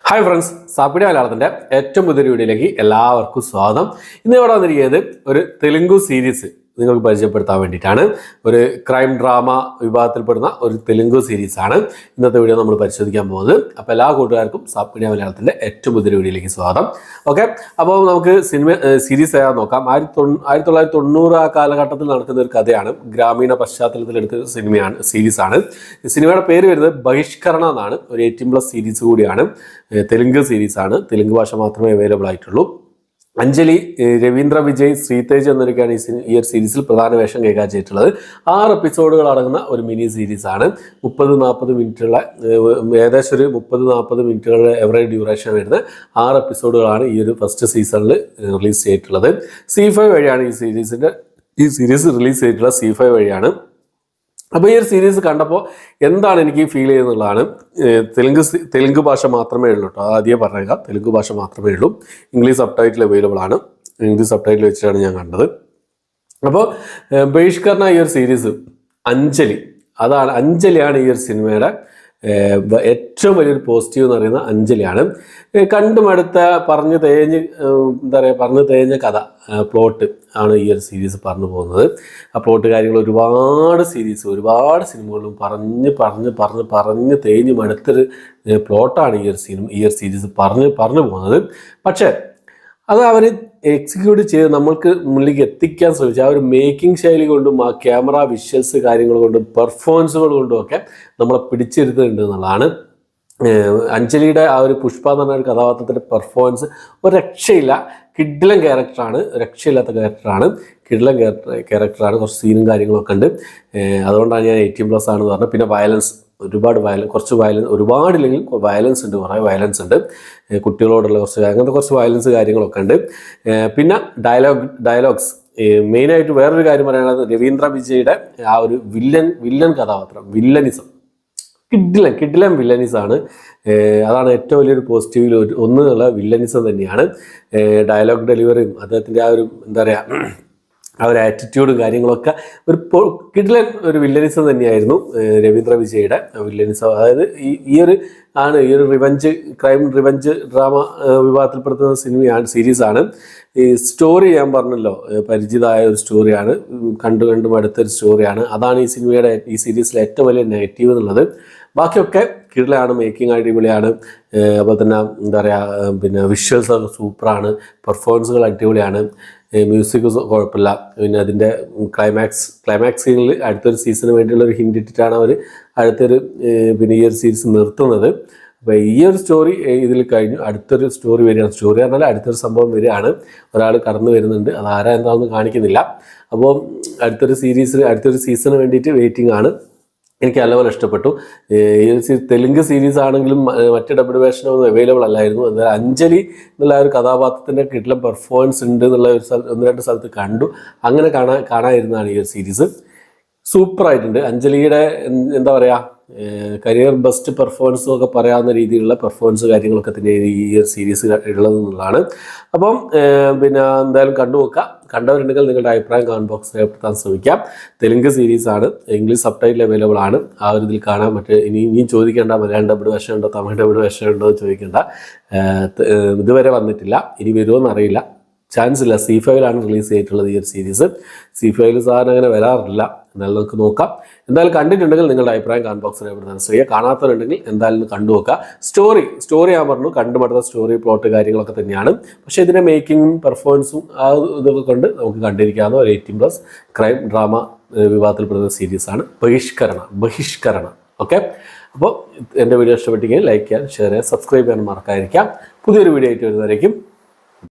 Hi friends, സാപ്പിടി മലയാളത്തിൻ്റെ ഏറ്റവും പുതിയൊരു വീഡിയോയിലേക്ക് എല്ലാവർക്കും സ്വാഗതം. ഇന്ന് ഇവിടെ വന്നിരിക്കുന്നത് ഒരു തെലുങ്ക് സീരീസ് നിങ്ങൾക്ക് പരിചയപ്പെടുത്താൻ വേണ്ടിയിട്ടാണ്. ഒരു ക്രൈം ഡ്രാമ വിഭാഗത്തിൽപ്പെടുന്ന ഒരു തെലുങ്ക് സീരീസാണ് ഇന്നത്തെ വീഡിയോ നമ്മൾ പരിശോധിക്കാൻ പോകുന്നത്. അപ്പോൾ എല്ലാ കൂട്ടുകാർക്കും സാപ്പിടി മലയാളത്തിൻ്റെ ഏറ്റവും പുതിയൊരു വീഡിയോയിലേക്ക് സ്വാഗതം. ഓക്കെ, അപ്പോൾ നമുക്ക് സീരീസ് ഏതാ നോക്കാം. 1990 ആ കാലഘട്ടത്തിൽ നടക്കുന്ന ഒരു കഥയാണ്. ഗ്രാമീണ പശ്ചാത്തലത്തിൽ എടുത്ത സീരീസാണ്. സിനിമയുടെ പേര് വരുന്നത് ബഹിഷ്കരണ എന്നാണ്. ഒരു 18+ സീരീസ് കൂടിയാണ്. തെലുങ്ക് സീരീസാണ്. തെലുങ്ക് ഭാഷ മാത്രമേ അവൈലബിൾ ആയിട്ടുള്ളൂ. അഞ്ജലി, രവീന്ദ്ര വിജയ്, ശ്രീതേജ് എന്നൊക്കെയാണ് ഈ ഒരു സീരീസിൽ പ്രധാന വേഷം കൈകാര്യം ചെയ്തിട്ടുള്ളത്. 6 എപ്പിസോഡുകൾ അടങ്ങുന്ന ഒരു മിനി സീരീസാണ്. 30-40 മിനിറ്റുള്ള ഏകദേശം ഒരു 30-40 മിനിറ്റുകളുടെ എവറേജ് ഡ്യൂറേഷൻ വരുന്ന 6 എപ്പിസോഡുകളാണ് ഈ ഒരു ഫസ്റ്റ് സീസണിൽ റിലീസ് ചെയ്തിട്ടുള്ളത്. C5 വഴിയാണ് ഈ സീരീസ് റിലീസ് ചെയ്തിട്ടുള്ളത്. C5 വഴിയാണ്. അപ്പോൾ ഈ ഒരു സീരീസ് കണ്ടപ്പോൾ എന്താണ് എനിക്ക് ഫീൽ ചെയ്യുന്നുള്ളതാണ്. തെലുങ്ക് ഭാഷ മാത്രമേ ഉള്ളൂ കേട്ടോ. ആദ്യം പറഞ്ഞേക്കാം, തെലുങ്ക് ഭാഷ മാത്രമേ ഉള്ളൂ. ഇംഗ്ലീഷ് സബ്ടൈറ്റിൽ അവൈലബിൾ ആണ്. ഇംഗ്ലീഷ് സബ്ടൈറ്റിൽ വെച്ചിട്ടാണ് ഞാൻ കണ്ടത്. അപ്പോൾ ബഹിഷ്കരണ ഈ ഒരു സീരീസ് അഞ്ജലിയാണ് ഈ ഒരു സിനിമയുടെ ഏറ്റവും വലിയൊരു പോസിറ്റീവ് എന്ന് പറയുന്നത് അഞ്ജലിയാണ്. കണ്ടുമടുത്ത പറഞ്ഞു തേഞ്ഞ കഥ, പ്ലോട്ട് ആണ് ഈ ഒരു സീരീസ് പറഞ്ഞു പോകുന്നത്. ആ പ്ലോട്ട് കാര്യങ്ങൾ ഒരുപാട് സിനിമകളിലും പറഞ്ഞ് തേഞ്ഞ് മടുത്തൊരു പ്ലോട്ടാണ് ഈ ഒരു സീരീസ് പറഞ്ഞു പോകുന്നത്. പക്ഷേ അത് അവർ എക്സിക്യൂട്ട് ചെയ്ത് നമ്മൾക്ക് മുന്നിലേക്ക് എത്തിക്കാൻ ശ്രമിച്ചു. ആ ഒരു മേക്കിംഗ് ശൈലി കൊണ്ടും ആ ക്യാമറ വിഷ്വൽസ് കാര്യങ്ങൾ കൊണ്ടും പെർഫോമൻസുകൾ കൊണ്ടും ഒക്കെ നമ്മളെ പിടിച്ചിരുത്തുന്നുണ്ട് എന്നുള്ളതാണ്. അഞ്ജലിയുടെ ആ ഒരു പുഷ്പ എന്ന് പറഞ്ഞ ഒരു കഥാപാത്രത്തിൻ്റെ പെർഫോമൻസ് ഒരു രക്ഷയില്ല. കിഡിലൻ ക്യാരക്ടറാണ്. രക്ഷയില്ലാത്ത ക്യാരക്ടറാണ്. കുറച്ച് സീനും കാര്യങ്ങളൊക്കെ ഉണ്ട്. അതുകൊണ്ടാണ് ഞാൻ 18+ ആണെന്ന് പറഞ്ഞത്. പിന്നെ വയലൻസ്, ഒരുപാടില്ലെങ്കിൽ വയലൻസ് ഉണ്ട്. കുറേ വയലൻസ് ഉണ്ട്. കുട്ടികളോടുള്ള അങ്ങനത്തെ കുറച്ച് വയലൻസ് കാര്യങ്ങളൊക്കെ ഉണ്ട്. പിന്നെ ഡയലോഗ്സ് മെയിനായിട്ട് വേറൊരു കാര്യം പറയുന്നത് രവീന്ദ്ര വിജയുടെ ആ ഒരു വില്ലൻ കഥാപാത്രം, കിഡിലൻ വില്ലനിസാണ്. അതാണ് ഏറ്റവും വലിയൊരു പോസിറ്റീവിൽ ഒന്നുള്ള വില്ലനിസം തന്നെയാണ്. ഡയലോഗ് ഡെലിവറിയും അദ്ദേഹത്തിൻ്റെ ആ ഒരു ആ ഒരു ആറ്റിറ്റ്യൂഡും കാര്യങ്ങളൊക്കെ കിഡിലൻ ഒരു വില്ലനിസം തന്നെയായിരുന്നു രവീന്ദ്ര വിജയുടെ വില്ലനിസം. അതായത് ഈ ഒരു ക്രൈം റിവഞ്ച് ഡ്രാമ വിഭാഗത്തിൽപ്പെടുത്തുന്ന സീരീസാണ്. ഈ സ്റ്റോറി ഞാൻ പറഞ്ഞല്ലോ, പരിചിതമായ ഒരു സ്റ്റോറിയാണ്. കണ്ടും അടുത്തൊരു സ്റ്റോറിയാണ്. അതാണ് ഈ സീരീസിലെ ഏറ്റവും വലിയ നെഗറ്റീവ് എന്നുള്ളത്. ബാക്കിയൊക്കെ കിടിലാണ്, മേക്കിംഗ് അടിപൊളിയാണ്. അതുപോലെ തന്നെ പിന്നെ വിഷ്വൽസ് ഒക്കെ സൂപ്പറാണ്, പെർഫോമൻസുകൾ അടിപൊളിയാണ്, മ്യൂസിക് കുഴപ്പമില്ല. പിന്നെ അതിൻ്റെ ക്ലൈമാക്സ് സീനിൽ അടുത്തൊരു സീസണിന് വേണ്ടിയുള്ള ഒരു ഹിൻ്റ് ഇട്ടിട്ടാണ് അവർ പിന്നെ ഈ ഒരു സീരീസ് നിർത്തുന്നത്. അപ്പോൾ ഈ ഒരു സ്റ്റോറി ഇതിൽ കഴിഞ്ഞു. അടുത്തൊരു സ്റ്റോറി വരികയാണ്. സ്റ്റോറി പറഞ്ഞാൽ അടുത്തൊരു സംഭവം വരികയാണ്. ഒരാൾ കടന്നു വരുന്നുണ്ട്. അത് ആരാ എന്താണെന്ന് കാണിക്കുന്നില്ല. അപ്പോൾ അടുത്തൊരു സീസണിന് വേണ്ടിയിട്ട് വെയിറ്റിംഗ് ആണ്. എനിക്ക് നല്ലപോലെ ഇഷ്ടപ്പെട്ടു. ഈ തെലുങ്ക് സീരീസ് ആണെങ്കിലും മറ്റ് ഡബ്ഡ് വേർഷനൊന്നും അവൈലബിൾ അല്ലായിരുന്നു. എന്നാൽ അഞ്ജലി എന്നുള്ള ഒരു കഥാപാത്രത്തിൻ്റെ കിടിലൻ പെർഫോമൻസ് ഉണ്ട് എന്നുള്ള ഒരു 1-2 സ്ഥലത്ത് കണ്ടു. അങ്ങനെ കാണാതിരുന്നതാണ് ഈ ഒരു സീരീസ്. സൂപ്പറായിട്ടുണ്ട്. അഞ്ജലിയുടെ കരിയർ ബെസ്റ്റ് പെർഫോമൻസും ഒക്കെ പറയാവുന്ന രീതിയിലുള്ള പെർഫോമൻസ് കാര്യങ്ങളൊക്കെ തന്നെ ഈ ഒരു സീരീസ് ഉള്ളതെന്നുള്ളതാണ്. അപ്പം പിന്നെ എന്തായാലും കണ്ടുനോക്കുക. കണ്ടവരുണ്ടെങ്കിൽ നിങ്ങളുടെ അഭിപ്രായം കമന്റ് ബോക്സിൽ രേഖപ്പെടുത്താൻ ശ്രമിക്കാം. തെലുങ്ക് സീരീസാണ്. ഇംഗ്ലീഷ് സബ്ടൈറ്റിൽ അവൈലബിൾ ആണ്. ആ ഒരു ഇതിൽ കാണാൻ ഇനിയും ചോദിക്കേണ്ട മലയാളം ഡബ്ഡ് വേർഷൻ ഉണ്ടോ, തമിഴ് ഡബ്ഡ് വേർഷൻ ഉണ്ടോ എന്ന് ചോദിക്കേണ്ട. ഇതുവരെ വന്നിട്ടില്ല. ഇനി വരുമോ എന്നറിയില്ല. ചാൻസ് ഇല്ല. C5 റിലീസ് ചെയ്തിട്ടുള്ളത് ഈ ഒരു സീരീസ്. C5 സാറിന് അങ്ങനെ വരാറില്ല. എന്നാലും നമുക്ക് നോക്കാം. എന്തായാലും കണ്ടിട്ടുണ്ടെങ്കിൽ നിങ്ങളുടെ അഭിപ്രായം കമന്റ് ബോക്സിൽ രേഖപ്പെടുത്താൻ ശ്രമിക്കുക. കാണാത്തവരുണ്ടെങ്കിൽ എന്തായാലും കണ്ടു നോക്കുക. സ്റ്റോറി ഞാൻ പറഞ്ഞു, കണ്ടുമടുത്ത സ്റ്റോറി പ്ലോട്ട് കാര്യങ്ങളൊക്കെ തന്നെയാണ്. പക്ഷേ ഇതിൻ്റെ മേക്കിങ്ങും പെർഫോമൻസും ആ ഇതൊക്കെ കൊണ്ട് നമുക്ക് കണ്ടിരിക്കാവുന്ന ഒരു 18+ ക്രൈം ഡ്രാമ വിഭാഗത്തിൽപ്പെടുന്ന സീരീസാണ് ബഹിഷ്കരണ. ഓക്കെ, അപ്പോൾ എൻ്റെ വീഡിയോ ഇഷ്ടപ്പെട്ടെങ്കിൽ ലൈക്ക് ചെയ്യാൻ, ഷെയർ ചെയ്യാൻ, സബ്സ്ക്രൈബ് ചെയ്യാൻ മറക്കാതിരിക്കാം. പുതിയൊരു വീഡിയോ ആയിട്ട് വരുന്നതായിരിക്കും.